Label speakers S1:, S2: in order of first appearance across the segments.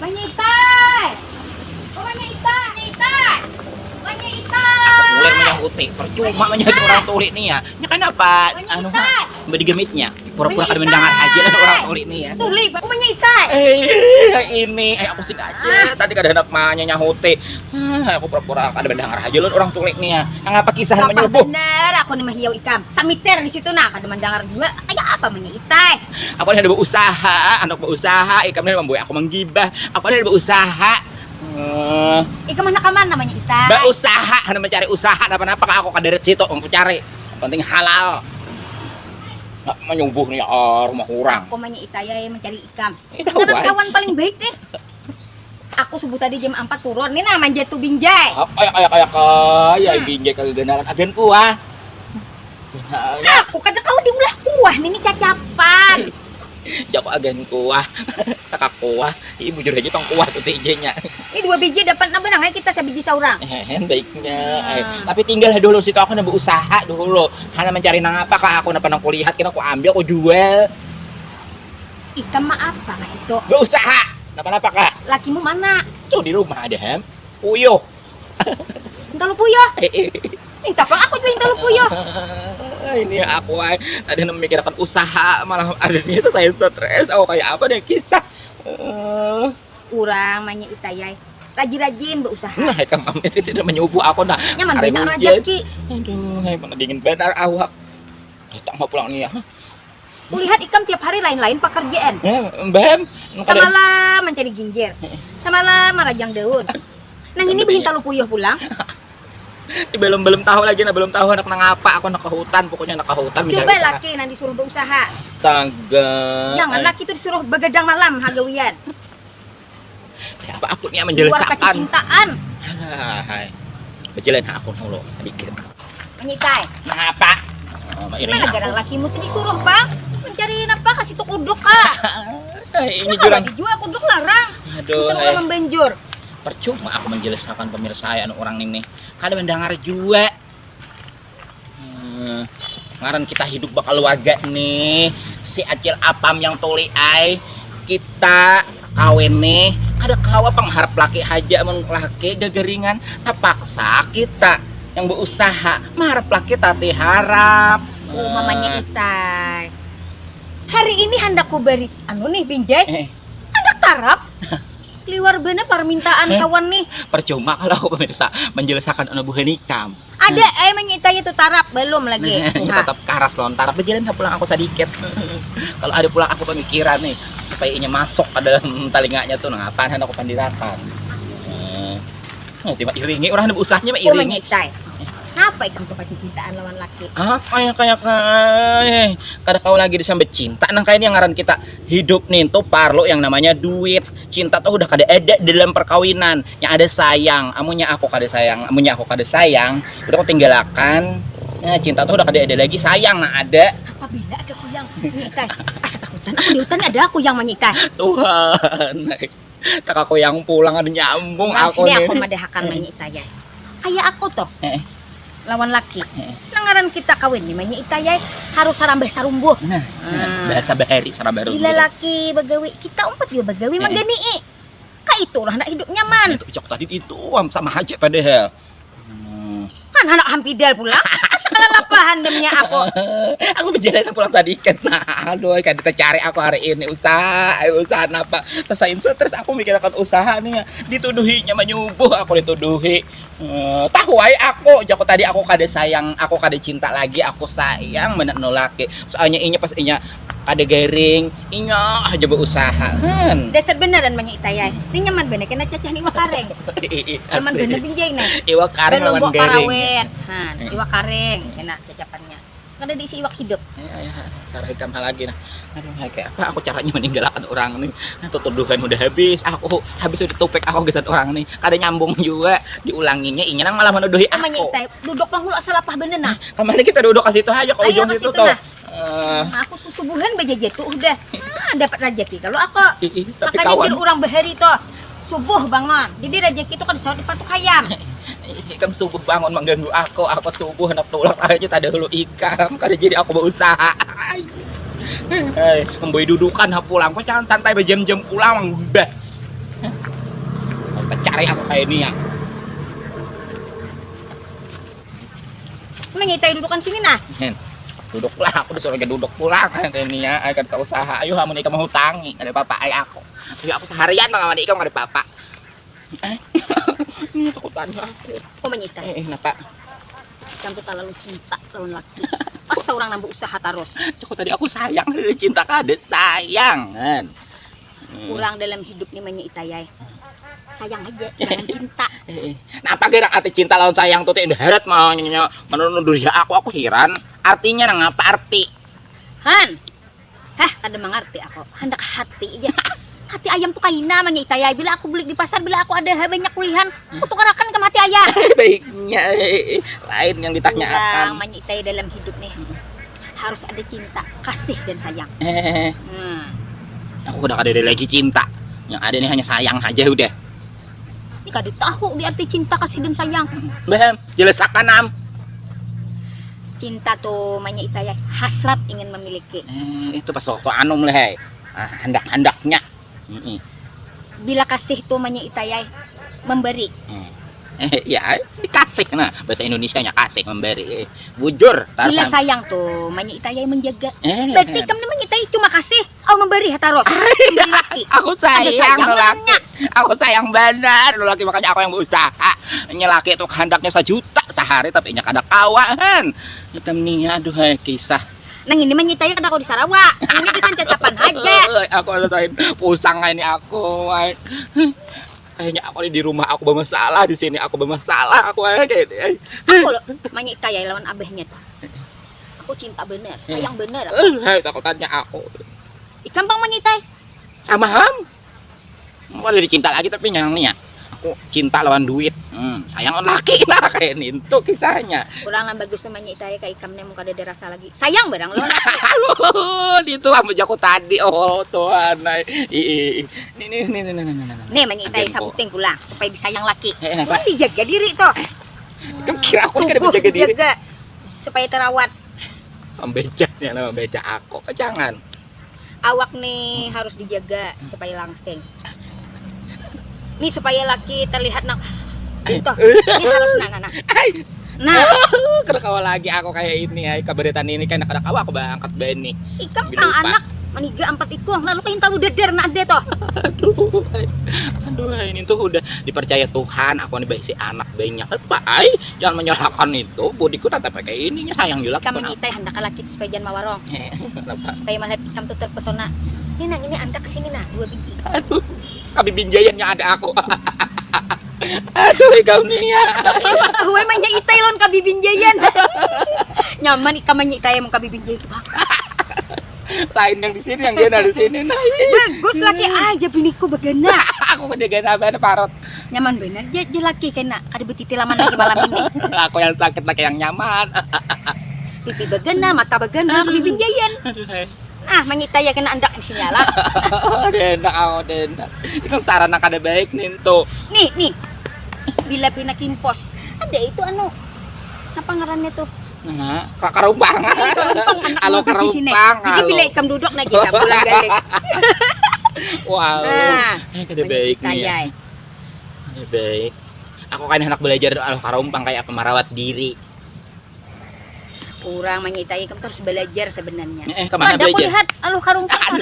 S1: Manyitay! Oh, manyitay! Manyitay! Manyitay!
S2: Mulai menyahuti, percuma menyahut orang tuli nih ya. Nya kenapa? Anu
S1: Manyitay!
S2: bedigemitnya. Pura-pura kada mendengar aja lah orang tuli nih ya.
S1: Tuli, aku manyitay!
S2: Ini, aku sing aja. Tadi kada hendak mahnya nyahuti. Aku pura-pura kada mendengar aja lah orang tuli nih ya. Yang apa kisah
S1: Apa
S2: menyubuh?
S1: bener, aku nih mahiyaw ikam. Samiter di situ nak, kada mendengar juga. Kayak apa manyitay?
S2: Aku ada berusaha, anak berusaha, ikam ini membuat aku menggibah. Aku ada berusaha.
S1: Ikam mana kaman namanya itay?
S2: Berusaha, hanya mencari usaha. Apa-apa kak aku kaderet situ, aku cari. Yang penting halal. Nggak menyubuh nih rumah orang.
S1: Aku manyitay ay mencari ikam.
S2: Itu
S1: Karena
S2: wae.
S1: kawan paling baik deh. Aku subuh tadi jam 4 turun. Ini namanya jatuh binjai.
S2: Kayak binjai keganalan agen kuah.
S1: Aku kada kau diulah kuah ini cacapan.
S2: Joko agen kuah, kakak kuah, ibu jujur aja tong kuah tuh tijenya.
S1: Ini 2 biji dapat na benang kita sabiji saurang.
S2: Baiknya. Tapi tinggal dulu situ aku nak berusaha dulu. Hanya mencari nang apa kak aku nak pernah kulihat, kira aku ambil aku jual.
S1: Ikam mah apa kasih to?
S2: Berusaha. Napa kak?
S1: Lakimu mana?
S2: Tuh di rumah ada hem. Puyuh.
S1: Minta lu puyo. Minta apa aku juga minta lu puyo.
S2: Ini aku tadi memikirkan usaha malah adanya saya stres. Aku kayak apa deh kisah.
S1: Urang manya itayai. Rajin-rajin berusaha.
S2: Nah, kamu itu tidak menyubuh aku nah.
S1: Nyaman
S2: Hari
S1: benar
S2: hujan.
S1: rezeki.
S2: Aduh, mana dingin benar awak. Tak mau pulang nih ya.
S1: Kulihat ikam tiap hari lain-lain pekerjaan.
S2: Bem.
S1: Samalah mencari ginjer. Samalah merajang daun. Nah ini bihin talu puyuh pulang.
S2: Belum tahu lagi, belum tahu anak nang apa. Aku nak ke hutan, pokoknya nak ke hutan.
S1: Coba laki nanti disuruh berusaha.
S2: Astaga.
S1: Jangan laki itu disuruh begadang malam hagawian.
S2: Apa aku nih
S1: Luar
S2: menjelaskan?
S1: kecintaan.
S2: Hai. Berjalan aku dulu sedikit.
S1: Menyitai.
S2: Nang apa?
S1: Mana garang lakimu tuh disuruh bang mencari apa kasih tuh kuduk kak.
S2: Ini jurang.
S1: Dijual kuduk larang.
S2: Aduh.
S1: Bisa orang membenjur.
S2: Percuma aku menjelaskan pemirsa orang ini. Kada mendengar juga. Ngaran kita hidup bakal warga nih. Si Acil Apam yang tuli ai. Kita kawin nih. Ada kawa pengharap laki aja men laki gagaringan. Terpaksa kita yang berusaha mengharap laki tati harap.
S1: Mamanya Itai. Hari ini hendak ku beri anu nih binjai. Hendak tarap. Liwar bener permintaan kawan nih.
S2: Percuma kalau aku pemirsa menjelaskan anu buah nikam.
S1: Ada menyitanya tuh tarap belum lagi.
S2: Tetap karas lontar. Berjalan pulang aku sedikit. Kalau ada pulang aku pemikiran nih supaya ini masuk ke dalam telinganya tuh ngapain hendak aku pandirakan. Tiba iringi orang ada usahanya mah iringi.
S1: Kenapa ikan kepaci cintaan lawan laki?
S2: Kayak kada kau lagi disambet cinta nang kayak yang ngaran kita hidup nih tuh parlo yang namanya duit. Cinta tuh udah kada ada dalam perkawinan. Yang ada sayang, amunya aku kada sayang, amunya aku kada sayang, udah aku tinggalkan. Cinta tuh udah kada ada lagi, sayang nah ada.
S1: Apabila ada kuyang menyitai, asa takutan aku di hutan ada aku yang menyitai.
S2: Tuhan, tak aku yang pulang ada nyambung aku
S1: nih.
S2: nih.
S1: Aku madahakan menyitai. Kayak aku toh. Lawan laki. Langaran kita kawin nih menyitai harus sarambeh sarumbuh.
S2: Bahasa bahari sarambeh.
S1: Bila laki bagawi, kita umpat juga bagawi magani. Kak itulah nak hidup nyaman.
S2: Itu cok tadi itu sama aja padahal.
S1: Kan anak hampidal pula. Sekala lapahan demnya aku.
S2: Aku berjalan pulang tadi kan. Aduh, kan kita cari aku hari ini usaha apa? Terus aku mikirkan usaha nih. Dituduhinya menyubuh aku dituduhi. Tahu aja aku joko tadi aku kada sayang, aku kada cinta lagi, aku sayang bener no laki. Soalnya inya pas inya ada garing, inya aja berusaha.
S1: Dasar beneran menyitai. Ini nyaman bener kena cacah ni wakareng. Nyaman bener binjai nih.
S2: Iwak kareng lawan garing.
S1: Iwak kareng kena cacapannya. Kada diisi iwak hidup.
S2: Cara hitam lagi nah. Aduh, kayak apa aku caranya meninggalkan orang nih. Tuduhan udah habis. Aku habis udah topik aku gesan orang nih. Kada nyambung juga. Diulanginya inya nang malah menuduhi aku.
S1: Menyitai. Duduk panghul asal lapah bener nah.
S2: Kemarin kita duduk ke situ aja ke ujung situ tuh.
S1: Aku susubuhan bejajet tuh udah. Dapat rezeki kalau aku.
S2: Tapi
S1: makanya
S2: kawan
S1: jadi orang behari toh. Subuh bangun. Jadi rezeki itu kan disawat di patuk ayam.
S2: Ikam subuh bangun mengganggu aku subuh hendak tulak aja tadi dulu ikam kada jadi aku berusaha. Memboi dudukan ha pulang kok jangan santai berjam-jam pulang bah. cari aku kayak ini ya.
S1: Manya itay dudukan sini nah.
S2: Duduklah, aku disuruh duduk pulang kayak ini ya. Ayo kita usaha. Ayo hamun ikaw mahutangi. Ada papa ay ako. Ayo aku seharian mga mani ikaw ada papa. Ini takutan aku.
S1: Oh manya itay.
S2: Napa?
S1: Kamu terlalu cinta lawan laki. Pas seorang nambah usaha terus.
S2: Cukup tadi aku sayang, cinta kade sayang kan.
S1: Kurang dalam hidup nih manya itay. Sayang aja, jangan cinta.
S2: Napa gerak arti cinta lawan sayang tuh teh heret mau menuduh ya aku heran. Artinya nang apa arti?
S1: Han. Hah, kada mengerti aku. Hendak hati aja. Hati ayam tuh kaina manya itay. Bila aku beli di pasar, bila aku ada banyak kulihan, aku tukarakan ke mati ayam.
S2: Baiknya lain yang ditanyakan.
S1: Manya itay dalam hidup nih. Harus ada cinta, kasih dan sayang.
S2: Aku udah kada ada lagi cinta. Yang ada nih hanya sayang aja udah.
S1: Ini kada tahu di arti cinta, kasih dan sayang.
S2: Bam, jelas akan
S1: Cinta tuh manya itay hasrat ingin memiliki.
S2: Itu pas waktu anu mulai. Hendak-hendaknya.
S1: Bila kasih tuh manya itay memberi.
S2: Ya kasih nah bahasa Indonesianya kasih memberi bujur.
S1: Bila sayang tuh manya itay menjaga. Berarti kamu manya itay cuma kasih atau memberi taros.
S2: Aku sayang lelaki. Aku sayang benar lelaki, makanya aku yang berusaha. Nyelaki itu handaknya 1 juta sehari tapi nya kada kawan. Hitam nih aduh kisah.
S1: Nang ini manya itay kada aku di Sarawak. Ini kisah cacapan aja.
S2: Aku rasain pusang ini aku. Kayaknya aku di rumah aku bermasalah, di sini aku bermasalah, aku kayak
S1: aku loh manya itay lawan abahnya tuh. Aku cinta bener, sayang bener.
S2: Takut tanya aku.
S1: Ikan pang manya itay.
S2: Paham? Mau dicinta lagi tapi nyangnya. Aku cinta lawan duit. Sayang on laki nah kayak itu kisahnya.
S1: Kurang lah bagus namanya itay kayak ikan nemu kada ada rasa lagi. Sayang barang lo.
S2: Itu ambil aku tadi. Oh Tuhan. Nih.
S1: Nih manya itay sabuting pula supaya disayang laki. Dijaga diri tuh.
S2: Kamu kira aku kada menjaga diri?
S1: Jaga supaya terawat.
S2: Membecanya nama beca aku. Jangan.
S1: Awak nih harus dijaga supaya langsing. Nih supaya laki terlihat nak itu. Ini harus nah.
S2: Kerakawa lagi aku kayak ini ya keberatan ini kan kerakawa aku angkat beni.
S1: Ikan pang anak maniga 4 ikung lalu kayak tahu dadar nak ada toh.
S2: Aduh ini tuh udah dipercaya Tuhan aku nih baik si anak banyak. Pak jangan menyalahkan itu budiku tetap kayak ini sayang juga.
S1: Kamu nyitay hendak laki supaya jangan mawarong. Supaya melihat ikam tuh terpesona. Ini nang ini anda kesini nah 2 biji.
S2: Aduh kami binjayan yang ada aku. Aduh ikaw niya.
S1: Huwag man niya itay lon kabibinjayan. Nyaman ikam man niya itay mong kabibinjay itu.
S2: Lain yang di sini yang dia di sini.
S1: Bagus laki aja biniku bagana.
S2: Aku kan dia gana parot.
S1: Nyaman bener dia laki kena kada betitilaman lagi malam ini. Aku
S2: yang sakit laki yang nyaman.
S1: Pipi bagana, mata bagana, kabibinjayan. Mangitay kena andak di sini lah.
S2: Dendak ako dendak. Itong saran na kada baik ninto.
S1: Nih. Bila pinakimpos. Ada itu ano. Napangarannya tuh.
S2: Karumpang. Alo karumpang.
S1: Jadi bila ikam duduk na kita bulan galik.
S2: Wow. Kada baik nih. Kada baik. Aku kan anak belajar alo karumpang kayak merawat diri. Kurang
S1: manyitay kamu terus belajar sebenarnya.
S2: Kemana belajar?
S1: Aku lihat aluh karumpang.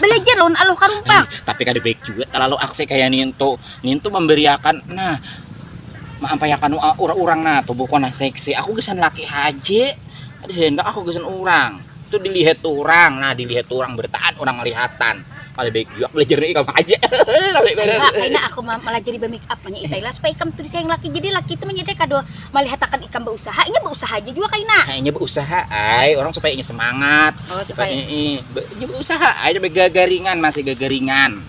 S1: Belajar lawan aluh karumpang.
S2: Tapi kada baik juga terlalu aksi kayak Ninto memberiakan. Nah, maampayakan orang-orang nah tubuh ko na seksi. Aku gesan laki haji. Ada hendak aku gesan orang. Itu dilihat orang. Nah, dilihat orang bertahan orang lihatan. Kada baik juga belajar ni ikaw aja.
S1: Kayaknya aku malah jadi make up manya itay lah supaya ikam tuh sayang laki jadi laki itu menyitay kado malihatakan ikam berusaha. Ini berusaha aja juga kayaknya.
S2: Ini berusaha ay orang supaya ini semangat.
S1: Oh supaya
S2: ini berusaha aja gagaringan masih gagaringan.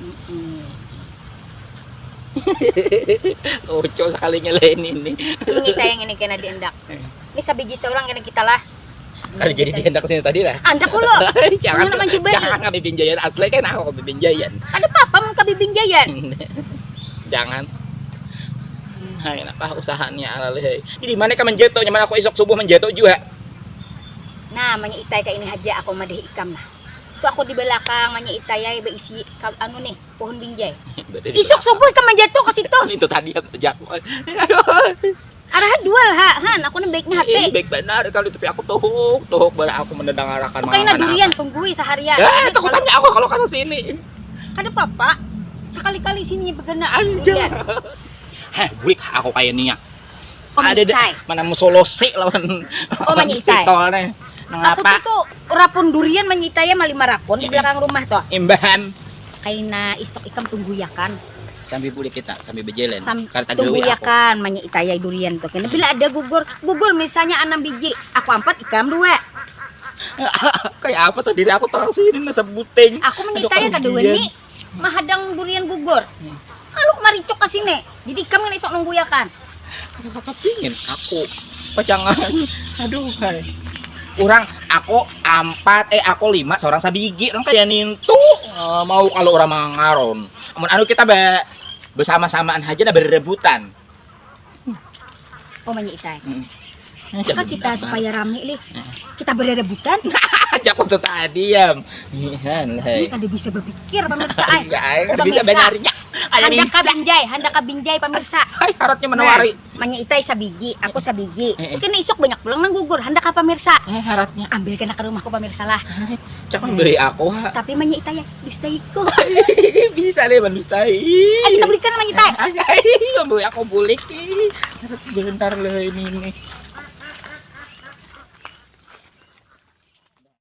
S2: Lucu sekalinya lain ini.
S1: Menyitay yang ini kena diendak. Ini sabiji seorang kena kita lah.
S2: Kalau jadi diendak sini tadi lah.
S1: Anda kulo.
S2: Jangan kabibinjayan asli kan aku kabibinjayan.
S1: Ada apa mau kabibinjayan?
S2: Jangan. Hai apa usahanya alaleh. Di mana ka menjeto nyaman aku esok subuh menjeto juga.
S1: Nah, manya itay ka ini haja ako madih ikam lah. Dito ako di belakang manya itayay beisi ano nih pohon binjay. Isok subuh ka manjato kasi to.
S2: Itu tadi jatuh. Aduh.
S1: Arahan dual ha, han aku nih baiknya hati.
S2: Baik benar kalau itu aku tuhuk baru aku mendengarkan
S1: Kayak na durian tungguin seharian.
S2: Takut tanya aku kalau ke sini.
S1: Kada papa. Sekali-kali sini begana
S2: Aja.
S1: durian.
S2: Heh, bulik aku kayak nih ya.
S1: Oh,
S2: Ada deh,
S1: manyitay.
S2: mana musolosi lawan.
S1: Oh, manyitay. Aku
S2: Ngapa?
S1: tuh rapon durian manyitaya malima rapon di belakang rumah tuh.
S2: Imbahan.
S1: Kayak na isok ikam tungguyakan.
S2: Sambil bulik kita, sambil berjalan.
S1: Karena
S2: tadi aku.
S1: tungguyakan manyitaya durian tuh. Karena bila ada gugur misalnya 6 biji, aku 4 ikam 2.
S2: Kayak apa tadi aku tahu sini nasa buting.
S1: Aku manyitaya kedua nih mahadang durian gugur. Kalau maricok ke sini. Jadi kamu isok nungguyakan.
S2: Kakak pingin aku pacangan. Aduh, hai. Aku 4, aku 5, seorang sabigi. Orang kayak nintu. Mau kalau orang mangaron. Amun anu kita bersama-samaan aja na berebutan.
S1: Oh manyitay. Kan kita supaya rame nih. Kita berebutan.
S2: Ajak untuk tadi ya. Ihan lah.
S1: Ini kada bisa berpikir pemirsa ay.
S2: Enggak bisa benarnya.
S1: Handa ka binjay pemirsa.
S2: Hai, harapnya menawari.
S1: Manya itay sabiji, aku sabiji. Kini isok banyak pulang nang gugur. Handa ka pemirsa.
S2: Harapnya.
S1: Ambil ka na ke rumahku pemirsa lah.
S2: Jangan beri aku, ha.
S1: Tapi manya itay, dustai ko.
S2: Bisa deh manusia.
S1: Kita berikan manya itay.
S2: Beri aku bulik. Bentar lah ini nih.